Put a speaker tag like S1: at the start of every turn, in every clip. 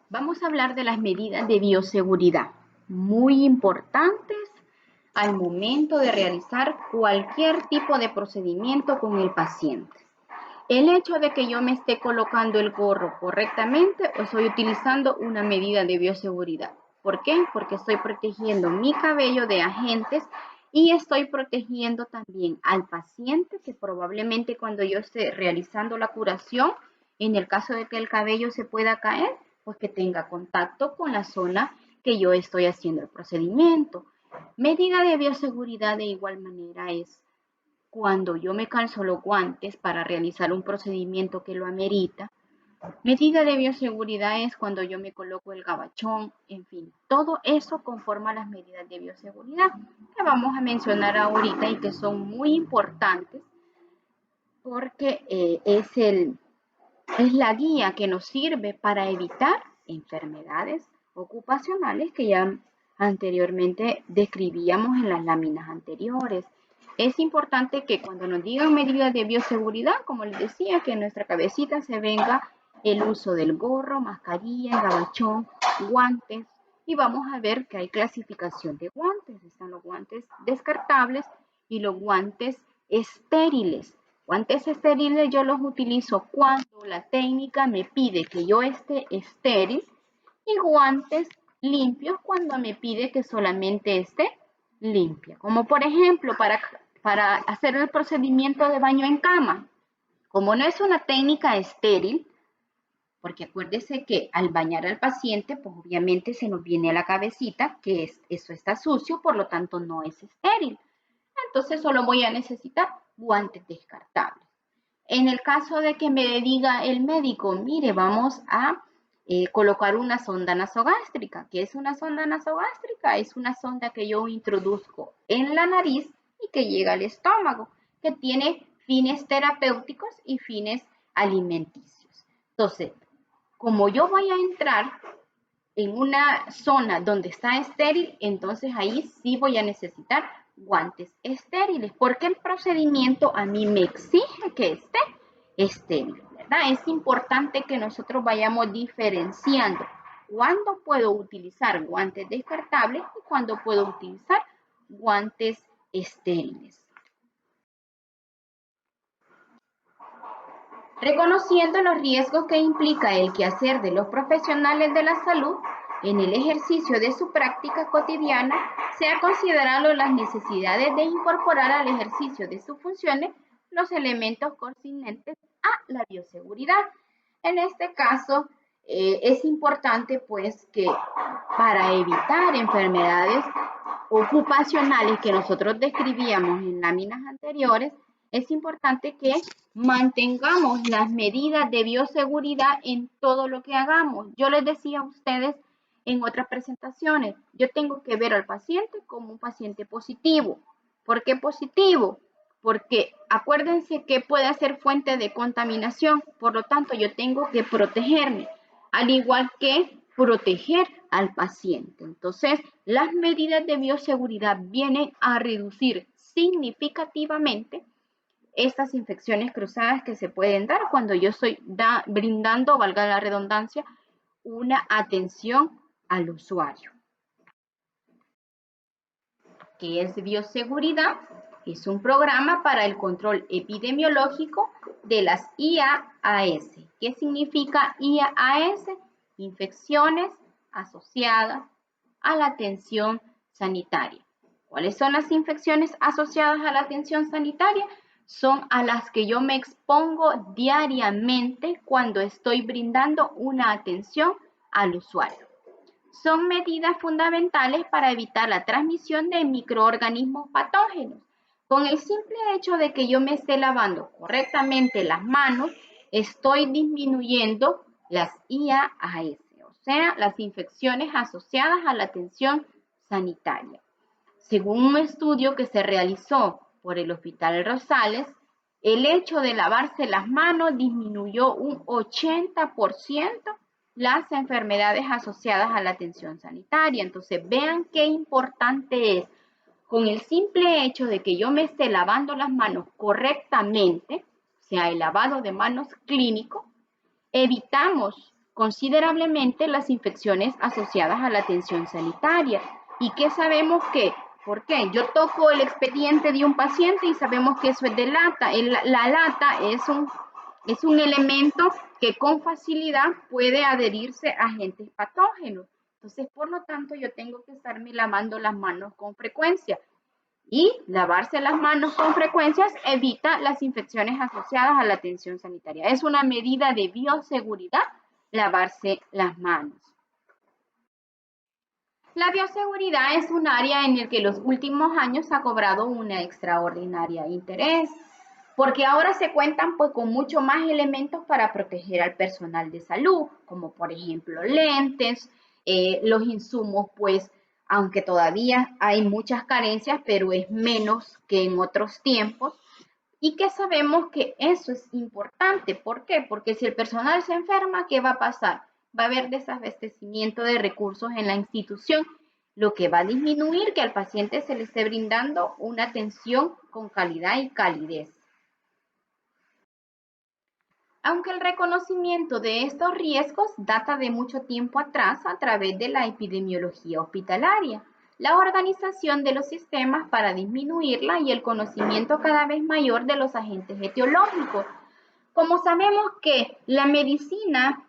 S1: Vamos a hablar de las medidas de bioseguridad, muy importantes al momento de realizar cualquier tipo de procedimiento con el paciente. El hecho de que yo me esté colocando el gorro correctamente o estoy utilizando una medida de bioseguridad. ¿Por qué? Porque estoy protegiendo mi cabello de agentes y estoy protegiendo también al paciente que probablemente cuando yo esté realizando la curación, en el caso de que el cabello se pueda caer, pues que tenga contacto con la zona que yo estoy haciendo el procedimiento. Medida de bioseguridad de igual manera es cuando yo me calzo los guantes para realizar un procedimiento que lo amerita. Medida de bioseguridad es cuando yo me coloco el gabachón, en fin, todo eso conforma las medidas de bioseguridad que vamos a mencionar ahorita y que son muy importantes porque es la guía que nos sirve para evitar enfermedades ocupacionales que ya anteriormente describíamos en las láminas anteriores. Es importante que cuando nos digan medidas de bioseguridad, como les decía, que en nuestra cabecita se venga el uso del gorro, mascarilla, gabachón, guantes, y vamos a ver que hay clasificación de guantes. Están los guantes descartables y los guantes estériles. Guantes estériles yo los utilizo cuando la técnica me pide que yo esté estéril y guantes limpios cuando me pide que solamente esté limpia. Como por ejemplo para hacer el procedimiento de baño en cama. Como no es una técnica estéril, porque acuérdese que al bañar al paciente, pues obviamente se nos viene a la cabecita que eso está sucio, por lo tanto no es estéril. Entonces solo voy a necesitar guantes descartables. En el caso de que me diga el médico, mire, vamos a colocar una sonda nasogástrica. ¿Qué es una sonda nasogástrica? Es una sonda que yo introduzco en la nariz y que llega al estómago, que tiene fines terapéuticos y fines alimenticios. Entonces, como yo voy a entrar en una zona donde está estéril, entonces ahí sí voy a necesitar guantes estériles, porque el procedimiento a mí me exige que esté estéril, ¿verdad? Es importante que nosotros vayamos diferenciando cuándo puedo utilizar guantes descartables y cuándo puedo utilizar guantes estériles. Reconociendo los riesgos que implica el quehacer de los profesionales de la salud, en el ejercicio de su práctica cotidiana, se ha considerado las necesidades de incorporar al ejercicio de sus funciones los elementos concernientes a la bioseguridad. En este caso, es importante pues que para evitar enfermedades ocupacionales que nosotros describíamos en láminas anteriores, es importante que mantengamos las medidas de bioseguridad en todo lo que hagamos. Yo les decía a ustedes en otras presentaciones, yo tengo que ver al paciente como un paciente positivo. ¿Por qué positivo? Porque acuérdense que puede ser fuente de contaminación, por lo tanto yo tengo que protegerme, al igual que proteger al paciente. Entonces, las medidas de bioseguridad vienen a reducir significativamente estas infecciones cruzadas que se pueden dar cuando yo estoy brindando, valga la redundancia, una atención al usuario. ¿Qué es bioseguridad? Es un programa para el control epidemiológico de las IAAS. ¿Qué significa IAAS? Infecciones asociadas a la atención sanitaria. ¿Cuáles son las infecciones asociadas a la atención sanitaria? Son a las que yo me expongo diariamente cuando estoy brindando una atención al usuario. Son medidas fundamentales para evitar la transmisión de microorganismos patógenos. Con el simple hecho de que yo me esté lavando correctamente las manos, estoy disminuyendo las IAAS, o sea, las infecciones asociadas a la atención sanitaria. Según un estudio que se realizó por el Hospital Rosales, el hecho de lavarse las manos disminuyó un 80% las enfermedades asociadas a la atención sanitaria. Entonces, vean qué importante es, con el simple hecho de que yo me esté lavando las manos correctamente, o sea, el lavado de manos clínico, evitamos considerablemente las infecciones asociadas a la atención sanitaria. ¿Y qué sabemos que? ¿Por qué? Yo toco el expediente de un paciente y sabemos que eso es de lata. La lata es un elemento que con facilidad puede adherirse a agentes patógenos. Entonces, por lo tanto, yo tengo que estarme lavando las manos con frecuencia. Y lavarse las manos con frecuencias evita las infecciones asociadas a la atención sanitaria. Es una medida de bioseguridad lavarse las manos. La bioseguridad es un área en el que los últimos años ha cobrado una extraordinaria interés, porque ahora se cuentan pues, con mucho más elementos para proteger al personal de salud, como por ejemplo lentes, los insumos, pues aunque todavía hay muchas carencias, pero es menos que en otros tiempos, y que sabemos que eso es importante. ¿Por qué? Porque si el personal se enferma, ¿qué va a pasar? Va a haber desabastecimiento de recursos en la institución, lo que va a disminuir que al paciente se le esté brindando una atención con calidad y calidez. Aunque el reconocimiento de estos riesgos data de mucho tiempo atrás a través de la epidemiología hospitalaria, la organización de los sistemas para disminuirla y el conocimiento cada vez mayor de los agentes etiológicos. Como sabemos que la medicina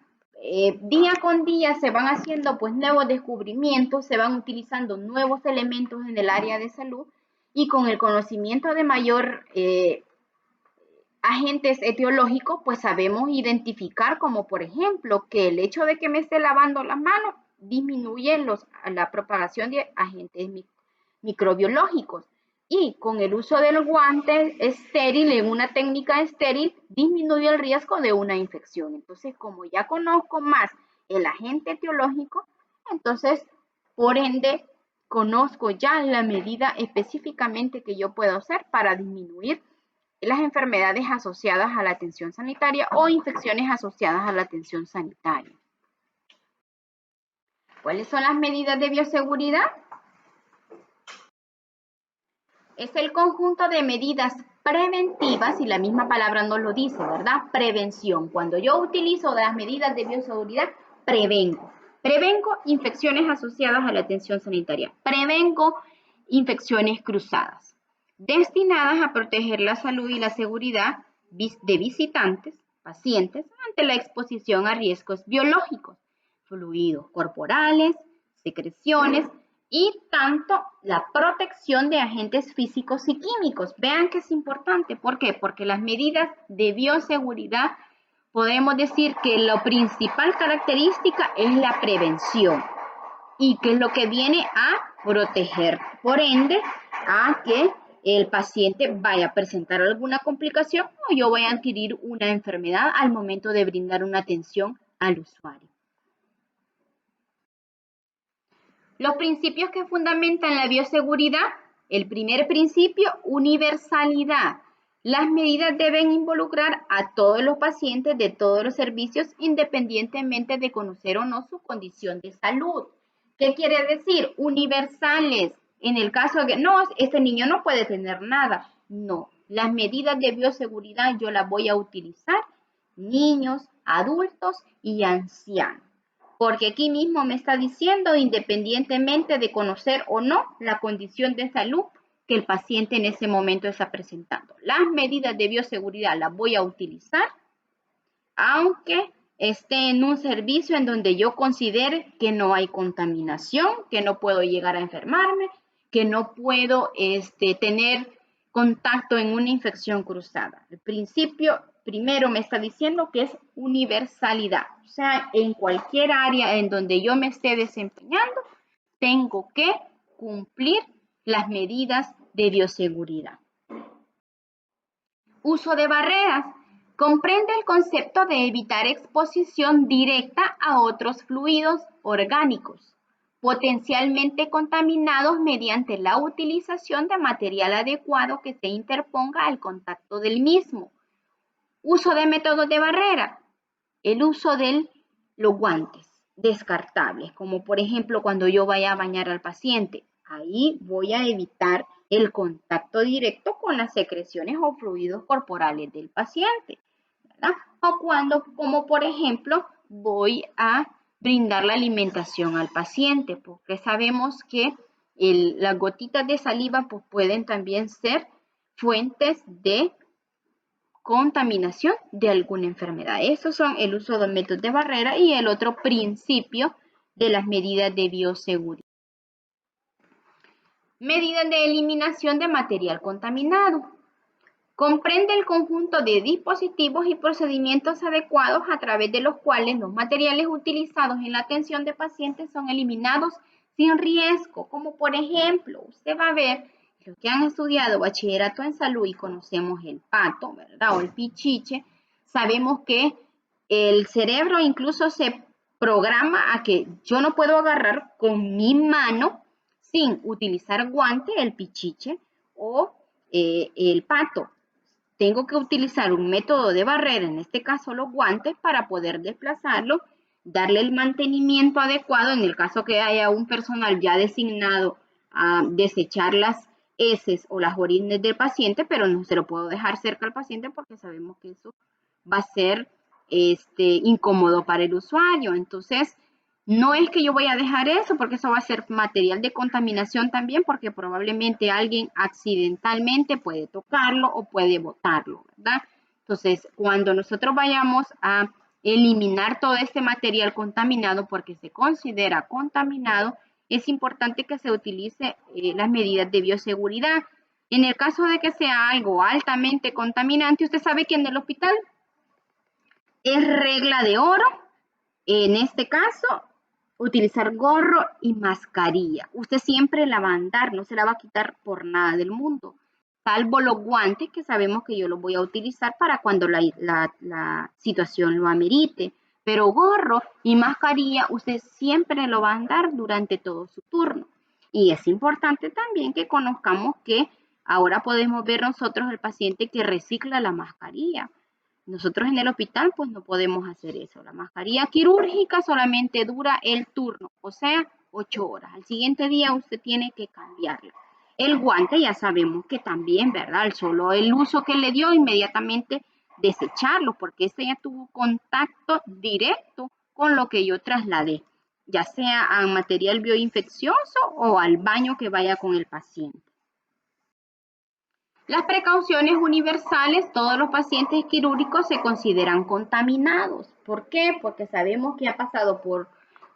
S1: día con día se van haciendo pues nuevos descubrimientos, se van utilizando nuevos elementos en el área de salud y con el conocimiento de mayor agentes etiológicos, pues sabemos identificar como por ejemplo que el hecho de que me esté lavando las manos disminuye la propagación de agentes microbiológicos y con el uso del guante estéril en una técnica estéril disminuye el riesgo de una infección. Entonces, como ya conozco más el agente etiológico, entonces por ende conozco ya la medida específicamente que yo puedo hacer para disminuir las enfermedades asociadas a la atención sanitaria o infecciones asociadas a la atención sanitaria. ¿Cuáles son las medidas de bioseguridad? Es el conjunto de medidas preventivas, y la misma palabra nos lo dice, ¿verdad? Prevención. Cuando yo utilizo las medidas de bioseguridad, prevengo. Prevengo infecciones asociadas a la atención sanitaria. Prevengo infecciones cruzadas, destinadas a proteger la salud y la seguridad de visitantes, pacientes, ante la exposición a riesgos biológicos, fluidos corporales, secreciones, y tanto la protección de agentes físicos y químicos. Vean que es importante. ¿Por qué? Porque las medidas de bioseguridad podemos decir que la principal característica es la prevención y que es lo que viene a proteger, por ende, a que el paciente vaya a presentar alguna complicación o yo vaya a adquirir una enfermedad al momento de brindar una atención al usuario. Los principios que fundamentan la bioseguridad. El primer principio, universalidad. Las medidas deben involucrar a todos los pacientes de todos los servicios independientemente de conocer o no su condición de salud. ¿Qué quiere decir? Universales. En el caso de que no, este niño no puede tener nada. No, las medidas de bioseguridad yo las voy a utilizar niños, adultos y ancianos. Porque aquí mismo me está diciendo, independientemente de conocer o no la condición de salud que el paciente en ese momento está presentando. Las medidas de bioseguridad las voy a utilizar, aunque esté en un servicio en donde yo considere que no hay contaminación, que no puedo llegar a enfermarme, que no puedo tener contacto en una infección cruzada. El principio primero me está diciendo que es universalidad. O sea, en cualquier área en donde yo me esté desempeñando, tengo que cumplir las medidas de bioseguridad. Uso de barreras. Comprende el concepto de evitar exposición directa a otros fluidos orgánicos, potencialmente contaminados mediante la utilización de material adecuado que se interponga al contacto del mismo. Uso de métodos de barrera. El uso de los guantes descartables, como por ejemplo cuando yo vaya a bañar al paciente. Ahí voy a evitar el contacto directo con las secreciones o fluidos corporales del paciente, ¿verdad? O cuando, como por ejemplo, voy a brindar la alimentación al paciente, porque sabemos que las gotitas de saliva pues, pueden también ser fuentes de contaminación de alguna enfermedad. Estos son el uso de métodos de barrera y el otro principio de las medidas de bioseguridad. Medidas de eliminación de material contaminado. Comprende el conjunto de dispositivos y procedimientos adecuados a través de los cuales los materiales utilizados en la atención de pacientes son eliminados sin riesgo, como por ejemplo, usted va a ver, los que han estudiado bachillerato en salud y conocemos el pato, ¿verdad? O el pichiche, sabemos que el cerebro incluso se programa a que yo no puedo agarrar con mi mano sin utilizar guante el pichiche o el pato. Tengo que utilizar un método de barrera, en este caso los guantes, para poder desplazarlo, darle el mantenimiento adecuado en el caso que haya un personal ya designado a desechar las heces o las orines del paciente, pero no se lo puedo dejar cerca al paciente porque sabemos que eso va a ser incómodo para el usuario. Entonces, no es que yo voy a dejar eso porque eso va a ser material de contaminación también porque probablemente alguien accidentalmente puede tocarlo o puede botarlo, ¿verdad? Entonces, cuando nosotros vayamos a eliminar todo este material contaminado porque se considera contaminado, es importante que se utilice las medidas de bioseguridad. En el caso de que sea algo altamente contaminante, usted sabe que en el hospital es regla de oro, en este caso, utilizar gorro y mascarilla. Usted siempre la va a andar, no se la va a quitar por nada del mundo, salvo los guantes que sabemos que yo los voy a utilizar para cuando la situación lo amerite. Pero gorro y mascarilla usted siempre lo va a andar durante todo su turno. Y es importante también que conozcamos que ahora podemos ver nosotros el paciente que recicla la mascarilla. Nosotros en el hospital pues no podemos hacer eso. La mascarilla quirúrgica solamente dura el turno, o sea, 8 horas. Al siguiente día usted tiene que cambiarla. El guante ya sabemos que también, ¿verdad? Solo el uso que le dio, inmediatamente desecharlo, porque este ya tuvo contacto directo con lo que yo trasladé, ya sea a material bioinfeccioso o al baño que vaya con el paciente. Las precauciones universales, todos los pacientes quirúrgicos se consideran contaminados. ¿Por qué? Porque sabemos que ha pasado por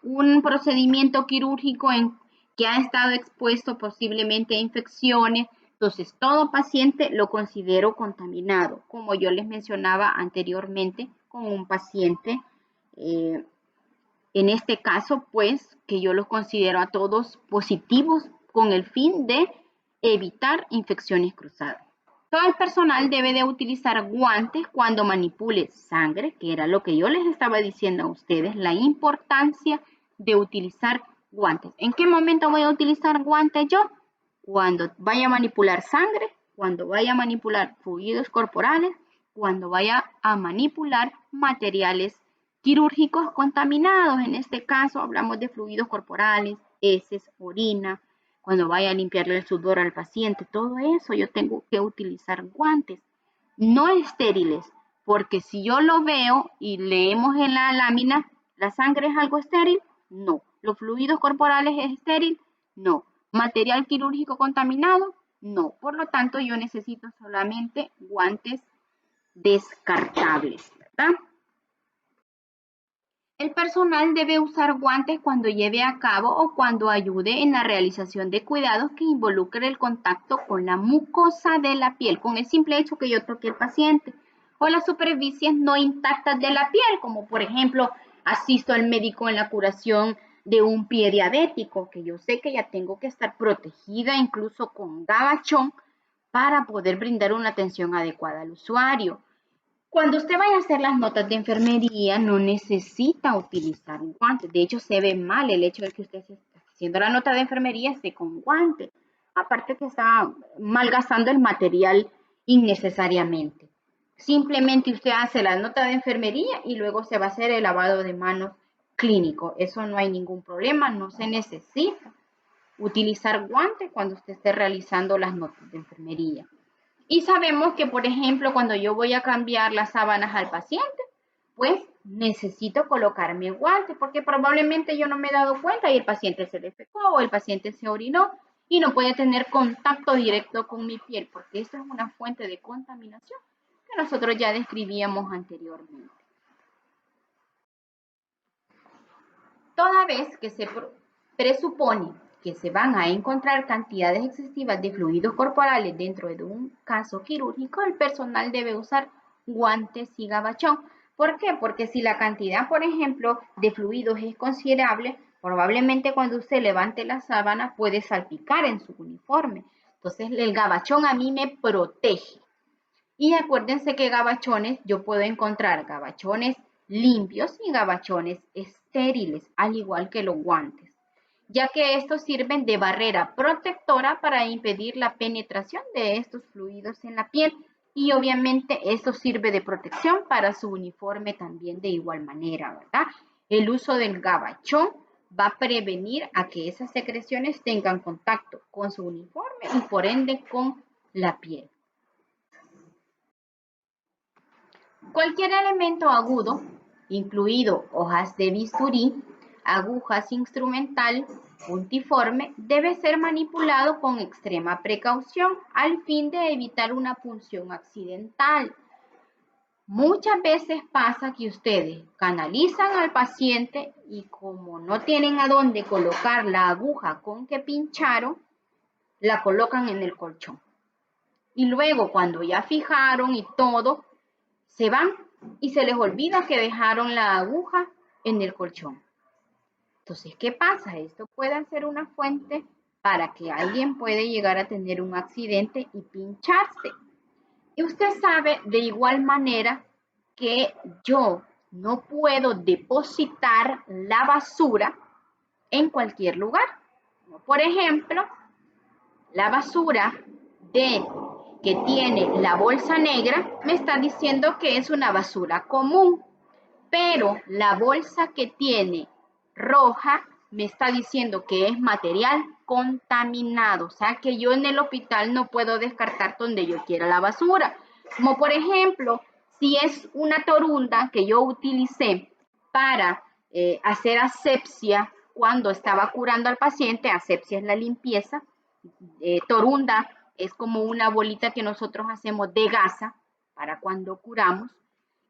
S1: un procedimiento quirúrgico en que ha estado expuesto posiblemente a infecciones. Entonces, todo paciente lo considero contaminado, como yo les mencionaba anteriormente con un paciente, en este caso, pues, que yo los considero a todos positivos con el fin de evitar infecciones cruzadas. Todo el personal debe de utilizar guantes cuando manipule sangre, que era lo que yo les estaba diciendo a ustedes, la importancia de utilizar guantes. ¿En qué momento voy a utilizar guantes yo? Cuando vaya a manipular sangre, cuando vaya a manipular fluidos corporales, cuando vaya a manipular materiales quirúrgicos contaminados. En este caso hablamos de fluidos corporales, heces, orina, cuando vaya a limpiarle el sudor al paciente, todo eso yo tengo que utilizar guantes, no estériles, porque si yo lo veo y leemos en la lámina, ¿la sangre es algo estéril? No. ¿Los fluidos corporales es estéril? No. ¿Material quirúrgico contaminado? No. Por lo tanto, yo necesito solamente guantes descartables, ¿verdad? El personal debe usar guantes cuando lleve a cabo o cuando ayude en la realización de cuidados que involucren el contacto con la mucosa de la piel, con el simple hecho que yo toque al paciente, o las superficies no intactas de la piel, como por ejemplo, asisto al médico en la curación de un pie diabético, que yo sé que ya tengo que estar protegida incluso con gabachón para poder brindar una atención adecuada al usuario. Cuando usted vaya a hacer las notas de enfermería, no necesita utilizar guantes. De hecho, se ve mal el hecho de que usted esté haciendo la nota de enfermería esté con guantes. Aparte que está malgastando el material innecesariamente. Simplemente usted hace la nota de enfermería y luego se va a hacer el lavado de manos clínico. Eso no hay ningún problema, no se necesita utilizar guantes cuando usted esté realizando las notas de enfermería. Y sabemos que, por ejemplo, cuando yo voy a cambiar las sábanas al paciente, pues necesito colocarme guantes porque probablemente yo no me he dado cuenta y el paciente se defecó o el paciente se orinó y no puede tener contacto directo con mi piel porque eso es una fuente de contaminación que nosotros ya describíamos anteriormente. Toda vez que se presupone que se van a encontrar cantidades excesivas de fluidos corporales dentro de un caso quirúrgico, el personal debe usar guantes y gabachón. ¿Por qué? Porque si la cantidad, por ejemplo, de fluidos es considerable, probablemente cuando usted levante la sábana puede salpicar en su uniforme. Entonces el gabachón a mí me protege. Y acuérdense que gabachones, yo puedo encontrar gabachones limpios y gabachones estériles, al igual que los guantes, ya que estos sirven de barrera protectora para impedir la penetración de estos fluidos en la piel y obviamente esto sirve de protección para su uniforme también de igual manera, ¿verdad? El uso del gabachón va a prevenir a que esas secreciones tengan contacto con su uniforme y por ende con la piel. Cualquier elemento agudo, incluido hojas de bisturí, agujas instrumental, puntiforme, debe ser manipulado con extrema precaución al fin de evitar una punción accidental. Muchas veces pasa que ustedes canalizan al paciente y como no tienen a dónde colocar la aguja con que pincharon, la colocan en el colchón. Y luego cuando ya fijaron y todo, se van y se les olvida que dejaron la aguja en el colchón. Entonces, ¿qué pasa? Esto puede ser una fuente para que alguien pueda llegar a tener un accidente y pincharse. Y usted sabe de igual manera que yo no puedo depositar la basura en cualquier lugar. Por ejemplo, la basura que tiene la bolsa negra me está diciendo que es una basura común, pero la bolsa que tiene roja me está diciendo que es material contaminado, o sea que yo en el hospital no puedo descartar donde yo quiera la basura, como por ejemplo, si es una torunda que yo utilicé para hacer asepsia cuando estaba curando al paciente, asepsia es la limpieza, torunda es como una bolita que nosotros hacemos de gasa para cuando curamos.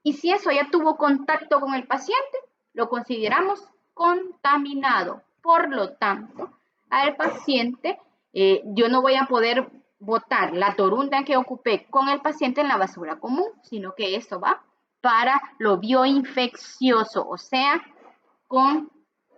S1: Y si eso ya tuvo contacto con el paciente, lo consideramos contaminado. Por lo tanto, al paciente yo no voy a poder botar la torunda que ocupé con el paciente en la basura común, sino que eso va para lo bioinfeccioso, o sea, con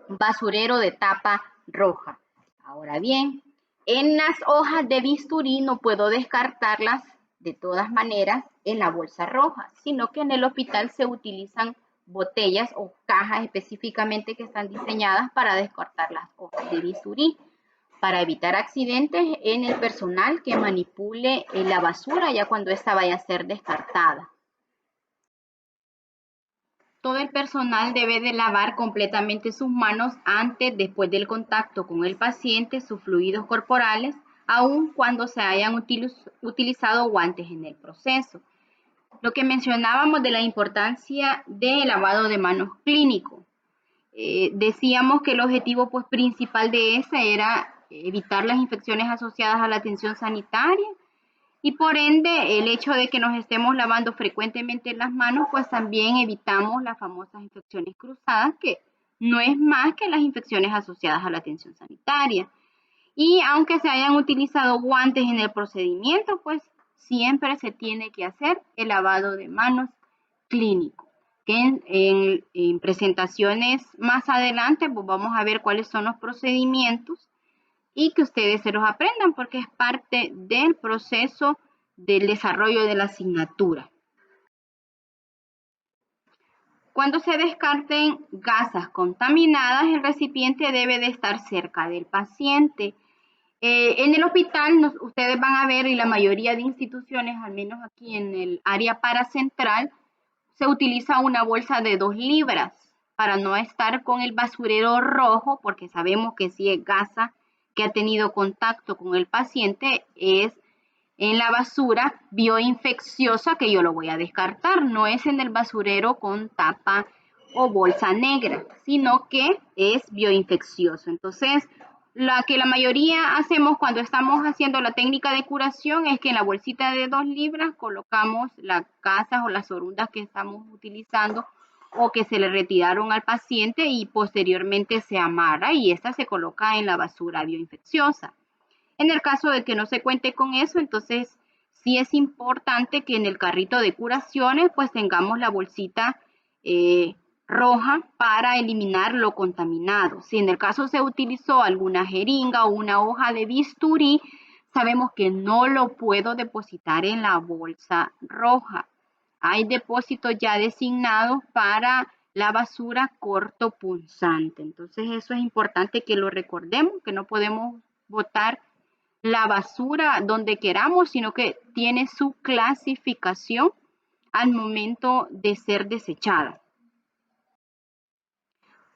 S1: basurero de tapa roja. Ahora bien, en las hojas de bisturí no puedo descartarlas de todas maneras en la bolsa roja, sino que en el hospital se utilizan botellas o cajas específicamente que están diseñadas para descartar las hojas de bisturí, para evitar accidentes en el personal que manipule la basura ya cuando esta vaya a ser descartada. Todo el personal debe de lavar completamente sus manos antes, después del contacto con el paciente, sus fluidos corporales, aun cuando se hayan utilizado guantes en el proceso. Lo que mencionábamos de la importancia del lavado de manos clínico. Decíamos que el objetivo principal de ese era evitar las infecciones asociadas a la atención sanitaria y por ende, el hecho de que nos estemos lavando frecuentemente las manos, pues también evitamos las famosas infecciones cruzadas, que no es más que las infecciones asociadas a la atención sanitaria. Y aunque se hayan utilizado guantes en el procedimiento, pues siempre se tiene que hacer el lavado de manos clínico. Que en presentaciones más adelante, pues vamos a ver cuáles son los procedimientos y que ustedes se los aprendan porque es parte del proceso del desarrollo de la asignatura. Cuando se descarten gasas contaminadas, el recipiente debe de estar cerca del paciente. En el hospital ustedes van a ver, y la mayoría de instituciones, al menos aquí en el área paracentral, se utiliza una bolsa de 2 libras para no estar con el basurero rojo, porque sabemos que si es gasa que ha tenido contacto con el paciente, es en la basura bioinfecciosa que yo lo voy a descartar, no es en el basurero con tapa o bolsa negra, sino que es bioinfeccioso. Entonces, la que la mayoría hacemos cuando estamos haciendo la técnica de curación es que en la bolsita de 2 libras colocamos las gasas o las orundas que estamos utilizando o que se le retiraron al paciente y posteriormente se amarra y esta se coloca en la basura bioinfecciosa. En el caso de que no se cuente con eso, entonces sí es importante que en el carrito de curaciones pues tengamos la bolsita roja para eliminar lo contaminado. Si en el caso se utilizó alguna jeringa o una hoja de bisturí, sabemos que no lo puedo depositar en la bolsa roja. Hay depósitos ya designados para la basura cortopunzante. Entonces eso es importante que lo recordemos, que no podemos botar la basura donde queramos, sino que tiene su clasificación al momento de ser desechada.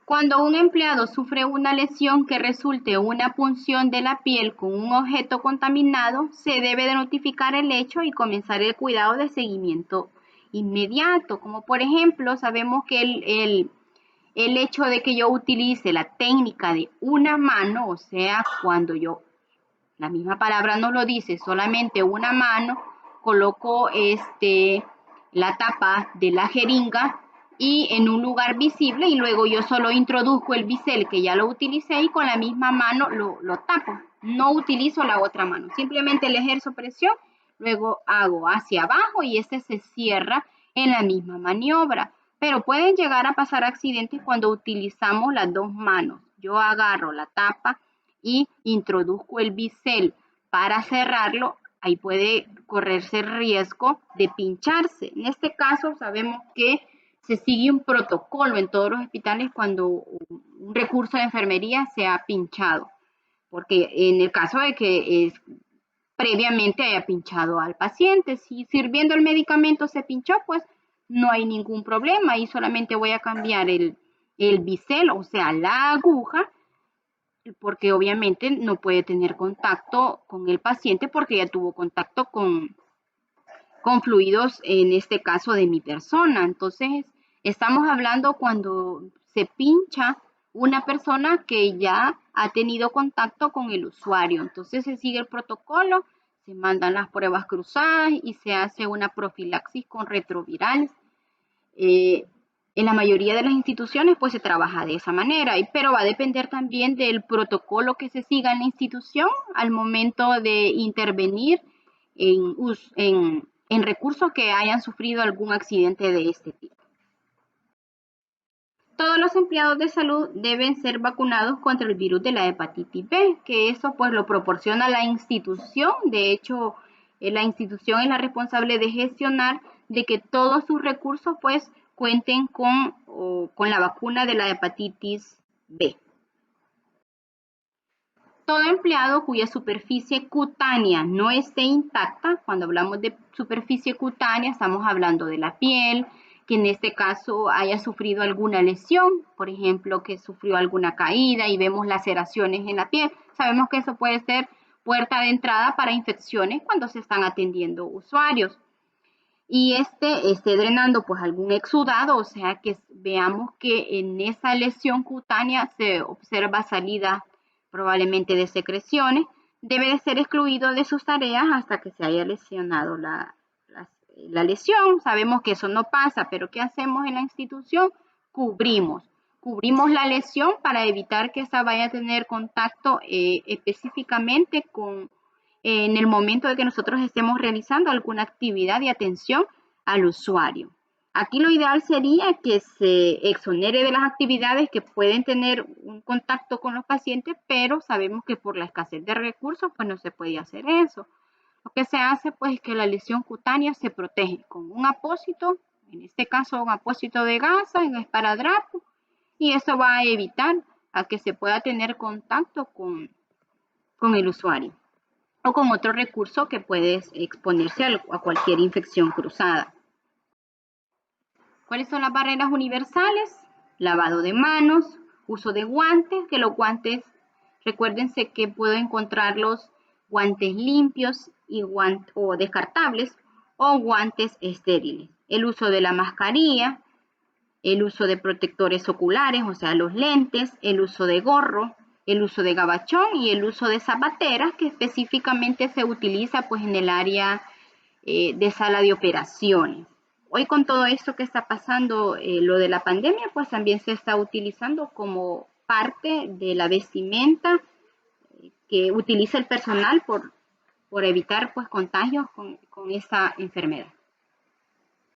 S1: Cuando un empleado sufre una lesión que resulte una punción de la piel con un objeto contaminado, se debe de notificar el hecho y comenzar el cuidado de seguimiento inmediato. Como por ejemplo, sabemos que el hecho de que yo utilice la técnica de una mano, o sea, cuando yo, la misma palabra nos lo dice, solamente una mano, coloco la tapa de la jeringa y en un lugar visible y luego yo solo introduzco el bisel que ya lo utilicé y con la misma mano lo tapo. No utilizo la otra mano, simplemente le ejerzo presión, luego hago hacia abajo y este se cierra en la misma maniobra. Pero pueden llegar a pasar accidentes cuando utilizamos las dos manos. Yo agarro la tapa y introduzco el bisel para cerrarlo, ahí puede correrse el riesgo de pincharse. En este caso sabemos que se sigue un protocolo en todos los hospitales cuando un recurso de enfermería se ha pinchado, porque en el caso de que previamente haya pinchado al paciente, si sirviendo el medicamento se pinchó, pues no hay ningún problema y solamente voy a cambiar el bisel, o sea, la aguja, porque obviamente no puede tener contacto con el paciente porque ya tuvo contacto con fluidos, en este caso de mi persona. Entonces, estamos hablando cuando se pincha una persona que ya ha tenido contacto con el usuario. Entonces, se sigue el protocolo, se mandan las pruebas cruzadas y se hace una profilaxis con retrovirales. En la mayoría de las instituciones pues se trabaja de esa manera, pero va a depender también del protocolo que se siga en la institución al momento de intervenir en recursos que hayan sufrido algún accidente de este tipo. Todos los empleados de salud deben ser vacunados contra el virus de la hepatitis B, que eso pues lo proporciona la institución. De hecho, la institución es la responsable de gestionar de que todos sus recursos pues cuenten con la vacuna de la hepatitis B. Todo empleado cuya superficie cutánea no esté intacta, cuando hablamos de superficie cutánea estamos hablando de la piel, que en este caso haya sufrido alguna lesión, por ejemplo, que sufrió alguna caída y vemos laceraciones en la piel. Sabemos que eso puede ser puerta de entrada para infecciones cuando se están atendiendo usuarios. Y esté drenando pues algún exudado, o sea que veamos que en esa lesión cutánea se observa salida probablemente de secreciones, debe de ser excluido de sus tareas hasta que se haya lesionado la lesión. Sabemos que eso no pasa, pero ¿qué hacemos en la institución? Cubrimos la lesión para evitar que esa vaya a tener contacto específicamente en el momento de que nosotros estemos realizando alguna actividad de atención al usuario. Aquí lo ideal sería que se exonere de las actividades que pueden tener un contacto con los pacientes, pero sabemos que por la escasez de recursos, pues no se puede hacer eso. Lo que se hace, pues, es que la lesión cutánea se protege con un apósito, en este caso un apósito de gasa, en esparadrapo, y eso va a evitar a que se pueda tener contacto con el usuario o con otro recurso que puede exponerse a cualquier infección cruzada. ¿Cuáles son las barreras universales? Lavado de manos, uso de guantes, que los guantes, recuérdense que puedo encontrar los guantes limpios o descartables o guantes estériles. El uso de la mascarilla, el uso de protectores oculares, o sea, los lentes, el uso de gorro, el uso de gabachón y el uso de zapateras, que específicamente se utiliza pues en el área de sala de operaciones. Hoy con todo esto que está pasando, lo de la pandemia, pues también se está utilizando como parte de la vestimenta que utiliza el personal por evitar pues contagios con esta enfermedad.